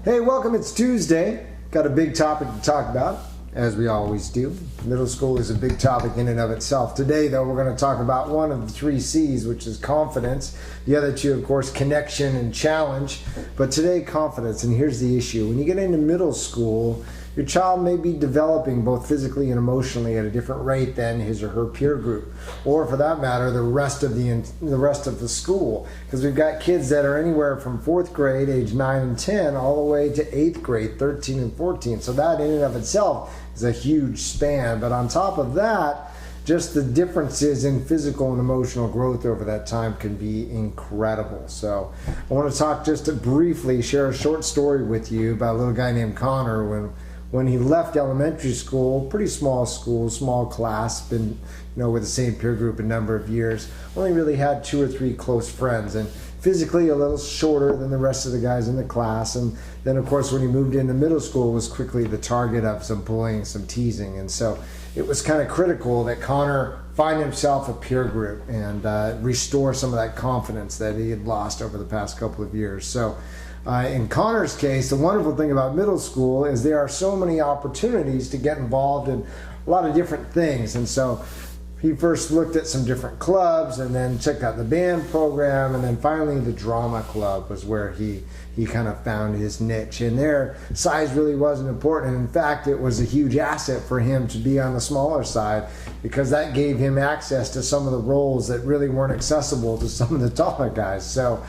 Hey, welcome. It's Tuesday. Got a big topic to talk about, as we always do. Middle school is a big topic in and of itself. Today, though, we're going to talk about one of the three C's, which is confidence. The other two, of course, connection and challenge. But today, confidence. And here's the issue. When you get into middle school, your child may be developing both physically and emotionally at a different rate than his or her peer group, or for that matter, the rest of the school. Because we've got kids that are anywhere from 4th grade, age 9 and 10, all the way to 8th grade, 13 and 14. So that in and of itself is a huge span. But on top of that, just the differences in physical and emotional growth over that time can be incredible. So I want to talk just to briefly share a short story with you about a little guy named Connor when he left elementary school, pretty small school, small class, been with the same peer group a number of years, only really had 2 or 3 close friends, and physically a little shorter than the rest of the guys in the class. And then of course when he moved into middle school was quickly the target of some bullying, some teasing. And so it was kind of critical that Connor find himself a peer group and restore some of that confidence that he had lost over the past couple of years. So in Connor's case, the wonderful thing about middle school is there are so many opportunities to get involved in a lot of different things. And so he first looked at some different clubs and then checked out the band program, and then finally the drama club was where he kind of found his niche. And their size really wasn't important. In fact, it was a huge asset for him to be on the smaller side, because that gave him access to some of the roles that really weren't accessible to some of the taller guys. So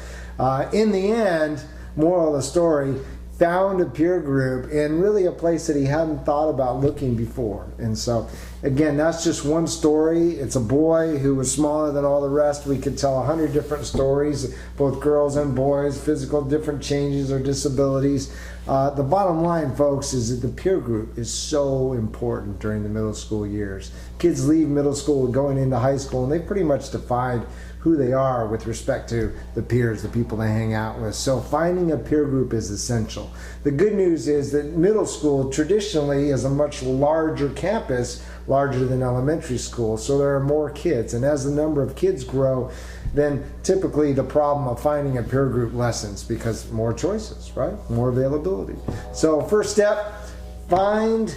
in the end, moral of the story, found a peer group in really a place that he hadn't thought about looking before. And so again, that's just one story. It's a boy who was smaller than all the rest. We could tell 100 different stories, both girls and boys, physical different changes or disabilities. The bottom line, folks, is that the peer group is so important during the middle school years. Kids leave middle school going into high school, and they pretty much defined who they are with respect to the peers, the people they hang out with. So finding a peer group is essential. The good news is that middle school traditionally is a much larger campus, larger than elementary school, so there are more kids. And as the number of kids grow, then typically the problem of finding a peer group lessens, because more choices, right? More availability. So first step, find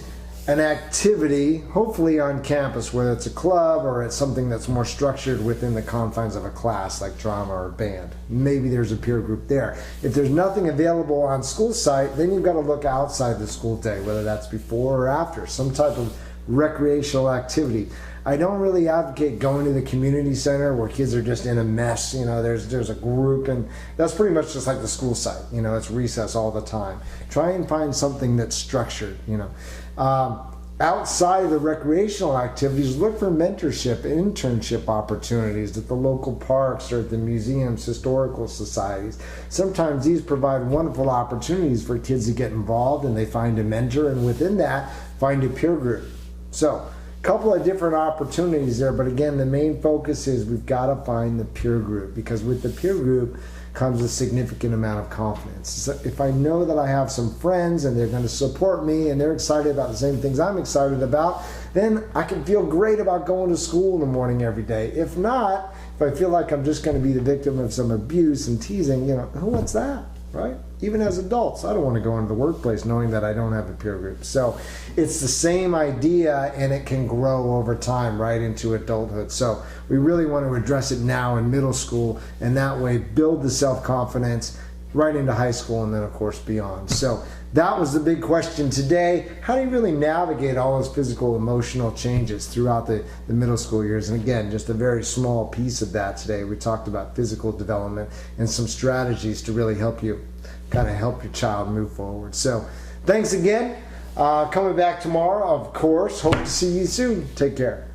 an activity, hopefully on campus, whether it's a club or it's something that's more structured within the confines of a class like drama or band. Maybe there's a peer group there. If there's nothing available on school site, then you've got to look outside the school day, whether that's before or after, some type of recreational activity. I don't really advocate going to the community center where kids are just in a mess. There's a group, and that's pretty much just like the school site. It's recess all the time. Try and find something that's structured. Outside of the recreational activities, look for mentorship and internship opportunities at the local parks or at the museums, historical societies. Sometimes these provide wonderful opportunities for kids to get involved, and they find a mentor, and within that, find a peer group. So, a couple of different opportunities there, but again, the main focus is we've got to find the peer group, because with the peer group comes a significant amount of confidence. So if I know that I have some friends and they're going to support me and they're excited about the same things I'm excited about, then I can feel great about going to school in the morning every day. If not, if I feel like I'm just going to be the victim of some abuse and teasing, who wants that, right? Even as adults, I don't want to go into the workplace knowing that I don't have a peer group. So it's the same idea, and it can grow over time right into adulthood. So we really want to address it now in middle school, and that way build the self-confidence right into high school, and then of course beyond. So that was the big question today. How do you really navigate all those physical, emotional changes throughout the middle school years? And again, just a very small piece of that today. We talked about physical development and some strategies to really help you help your child move forward. So thanks again. Coming back tomorrow, of course. Hope to see you soon. Take care.